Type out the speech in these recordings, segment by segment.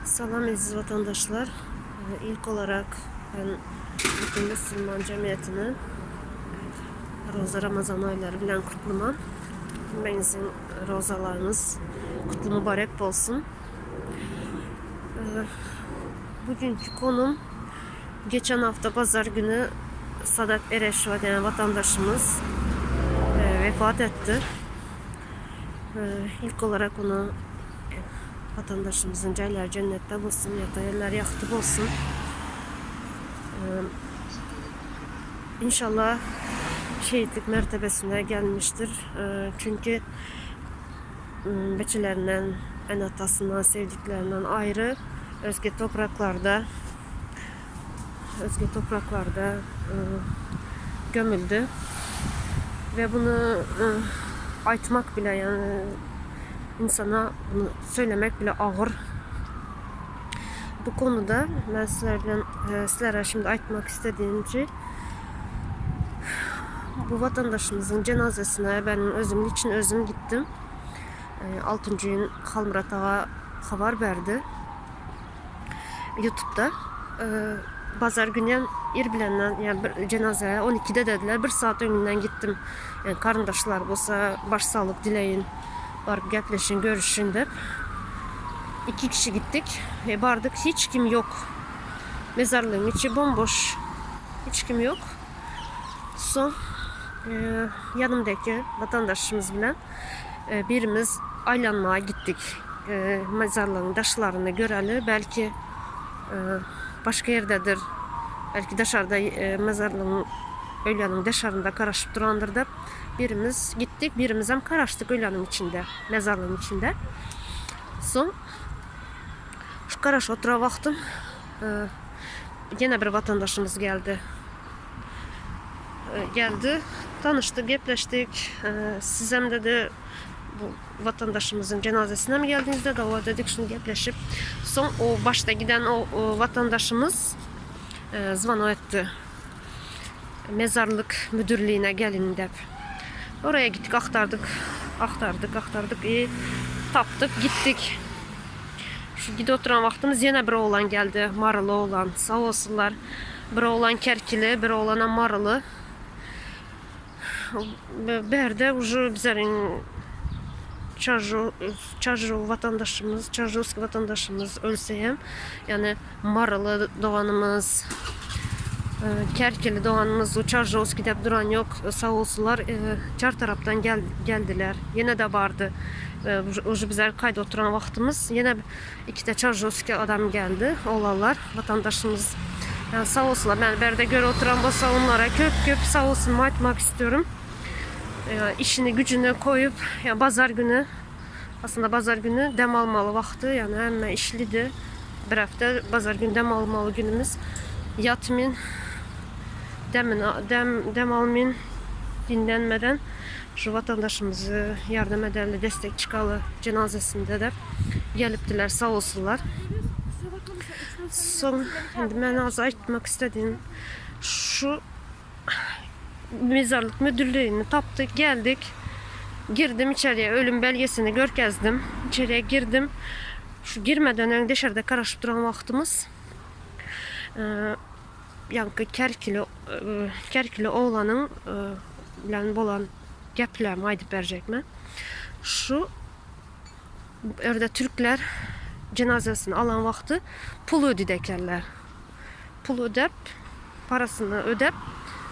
Salam aziz vatandaşlar. İlk olarak ben bütün Müslüman cemiyetini Roza Ramazan ayları bilen kutlamam. Hepinizin rozalarınız kutlu mübarek olsun. Bugünkü konum geçen hafta pazar günü Sadat Ereşva denen vatandaşımız vefat etti. İlk olarak onu vatandaşımızın caylar cennette olsun, yatağı yerler yaktı olsun. İnşallah şehitlik mertebesine gelmiştir. Çünkü beçilerinden, en atasından, sevdiklerinden ayrı özge topraklarda gömüldü. Ve bunu aytmak bile, yani insana bunu söylemek bile ağır. Bu konuda ben sizlere şimdi aytmak istediğim şey, bu vatandaşımızın cenazesine benim özüm gittim. 6. gün Halmurat Ağa haber verdi YouTube'da. Pazar günü bilenden, yani cenazeye 12'de dediler. 1 saat önünden gittim. Yani karındaşlar olsa başsağlık dileyin, varıp gepleşin, görüşün de. 2 kişi gittik. Bardık, hiç kim yok. Mezarlığın içi bomboş. Hiç kim yok. Son yanımdaki vatandaşımız bilen birimiz aylanmaya gittik. Mezarlığın taşlarını göreli. Belki başka yerdedir. Belki dışarıda mezarlığın ölyanın dışarında karışıp durandır da birimiz gittik. Birimiz hem karıştık ölyanın içinde, mezarlığın içinde. Son şu karaş otura baktım. Yine bir vatandaşımız geldi. Tanıştık, gepleştik. Siz hem dedi bu vatandaşımızın cenazesine mi geldiniz dedi. O dedik, şimdi gepleşip. Son o başta giden o vatandaşımız zvano etti. Mezarlık müdürlüğüne gelin de. Oraya gittik, aktardık. Taptık, gittik. Şu gide oturan vaxtımız yine bir oğlan geldi. Marılı oğlan. Sağ olsunlar. Bir oğlan Kerkili, bir oğlana Marılı. Berde ucu bizlerin Çarjovski vatandaşımız ölseyem, yani Marılı doğanımız, Kerkili doğanımız, o Çarjovski'de duran yok. Sağ olsunlar. Çar taraftan geldiler. Yine de vardı. Ucu bizler kayda oturan vaxtımız. Yine 2 de Çarjovski adam geldi. Oğlanlar, vatandaşımız. Yani sağ olsunlar. Ben berde göre oturan bolsa onlara köp sağ olsun aytmak istiyorum. İşini gücünü koyup, yani pazar günü, aslında pazar günü dem almalı vakti, yani hemen işliydi. Bir hafta pazar günü dem almalı günümüz. Yatmayın, dem almayın, dinlenmeden şu vatandaşımızı yardım ederli, destek çıkalı cenazesinde de geliptiler, sağ olsunlar. Son, şimdi ben az aytmak istediğim şu mezarlık müdürlüğünü taptık, geldik. Girdim içeriye, ölüm belgesini görkezdim. İçeriye girdim. Şu girmeden önce dışarıda karışıp duran vaxtımız yankı Kerkili oğlanın bilen bolan geplerimi aydıp verecekme. Şu orada Türkler cenazesini alan vaxtı pulu ödedekerler. Pulu ödep, parasını ödep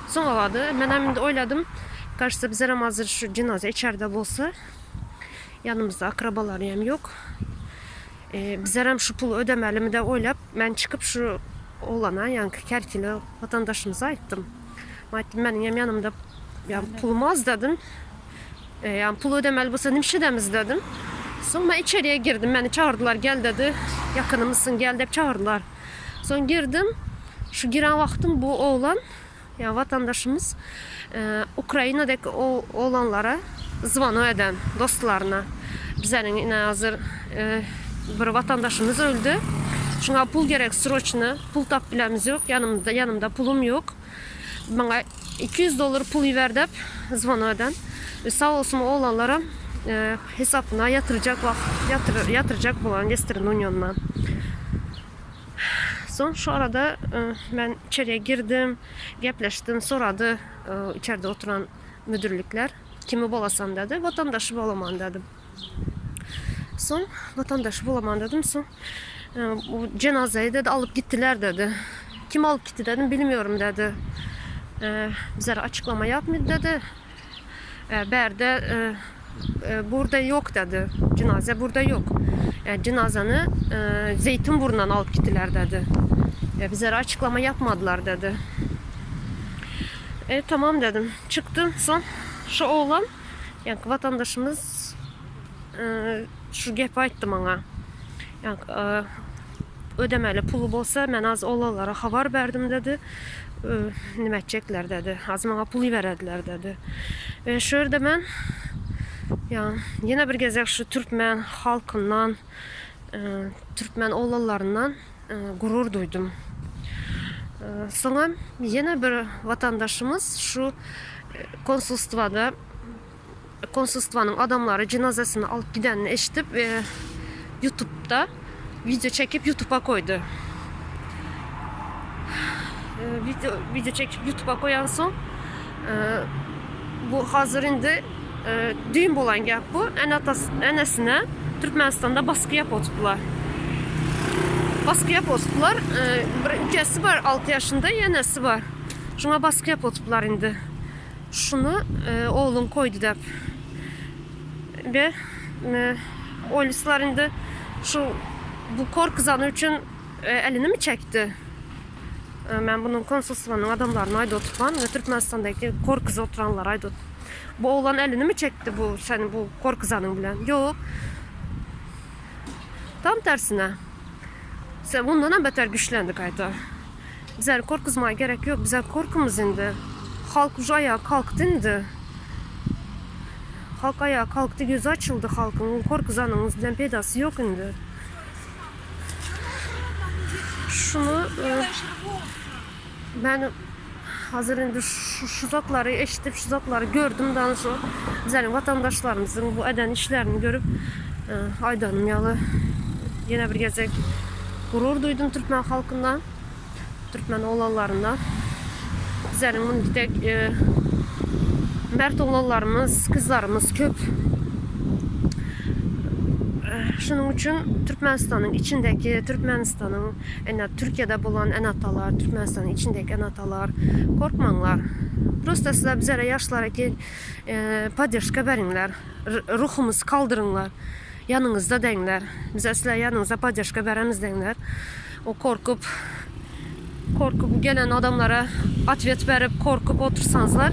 son aladı. Ben hemen de oyladım. Karşıda bize hazır şu cenaze içeride olsa, yanımızda akrabalarım yok. Bize şu pulu ödemeli mi de oylap, ben çıkıp şu oğlana, yani Kerkili vatandaşımıza ayttım. Benim yanımda yani pulum az dedim. Yani pulu ödemeli olsa nimşedemiz dedim. Sonra içeriye girdim, beni çağırdılar, gel dedi. Yakınımızsın, gel de çağırdılar. Sonra girdim. Şu giren vaktim bu oğlan, yani vatandaşımız Ukrayna'daki o oğlanlara zvano eden dostlarına, bizlerin yine hazır bir vatandaşımız öldü. Şuna pul gerek, sroçna pul tap bilemiz yok, yanımda pulum yok. Bana $200 pul verdim zvano eden. Sağ olsun oğlanlara hesabına yatıracak bulan Western Union'dan. Son şu arada ben içeriye girdim, gepleştim, soradı içeride oturan müdürlükler. Kimi bolasan dedi, vatandaşı bolaman dedim. Son vatandaşı bolaman dedim, son bu cenazeyi dedi alıp gittiler dedi. Kim alıp gitti dedim, bilmiyorum dedi. Bize açıklama yapmadı dedi. Berde burada yok dedi. Cenaze burada yok. Cenazanı Zeytinburnu'ndan alıp gittiler dedi. Bize açıklama yapmadılar dedi. Tamam dedim. Çıktım son şu oğlan yani vatandaşımız şu gep aytdı bana. Yani ödemeli pulu bolsa ben az oğlanlara haber verdim dedi. Nima edecekler dedi. Az bana pulu verediler dedi. Şöyle ben yani yine bir gezek şu Türkmen halkından, Türkmen oğlanlarından gurur duydum. Sonra yine bir vatandaşımız şu konsolosluğun adamları cenazesini alıp gidenini eşitip YouTube'da video çekip YouTube'a koydu. Video çekip YouTube'a koyan son bu hazır indi düğün bolan gap bu. Enesine Türkmenistan'da baskı yapıptılar. Baskı yapıptılar. Bir ülkesi var 6 yaşında, yenesi var. Şuna baskı yapıptılar indi. Şunu oğlum koydu dep. Ve polisler indi şu bu korkuzanı için elini mi çekti? Ben bunun konsolosluğunun adamlarına ayda oturan ve Türkmenistan'daki korkuza oturanlar ayda. Bu oğlan elini mi çekti bu senin bu korkuzanın bilen? Yok. Tam tersine. Sen bundan beter güçlendik ayda. Bize korkuzmaya gerek yok. Bize korkumuz indi. Halk ucu ayağa kalktı indi. Halk ayağa kalktı, gözü açıldı halkın. Korkuzanımız bilen peydası yok indi. Şunu ben hazır indi şu zatları eşitip şu zatları gördüm daha sonra bizlerin vatandaşlarımızın bu eden işlerini görüp Aydan'ım yalı yine bir gezek gurur duydum Türkmen halkından, Türkmen oğlanlarından. Bizlerin bunu tek mert oğlanlarımız, kızlarımız köp. Şunun için Türkmenistan'ın içindeki, Türkmenistan'ın Türkiye'de bulan enatalar, Türkmenistan'ın içindeki enatalar korkmanlar. Prosta sizler bizlere yaşlara ki podдержка veringler, ruhumuz kaldırınlar, yanınızda denler. Bize sizler yanınızda podдержка veremiz denler. O korkup gelen adamlara atvet verip korkup otursanızlar,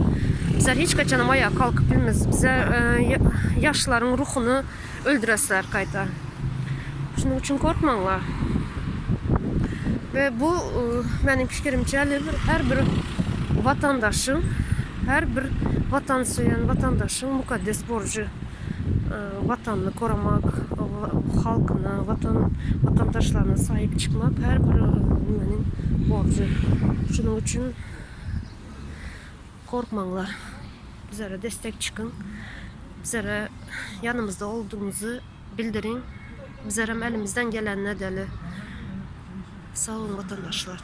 bizler hiç kaçanım ayağa kalkıp bilmez. Bize yaşların ruhunu öldüresler kayta. Şunun için korkmanlar. Ve bu benim fikrimce her bir vatandaşın, her bir vatan söyleyen vatandaşın mukaddes borcu. Vatanını korumak, halkına, vatandaşlarına sahip çıkmak her bir benim borcu. Şunun için korkmanlar. Bizlere destek çıkın. Bizlere yanımızda olduğumuzu bildirin. Bizlere elimizden gelen ne deli. Sağ olun vatandaşlar.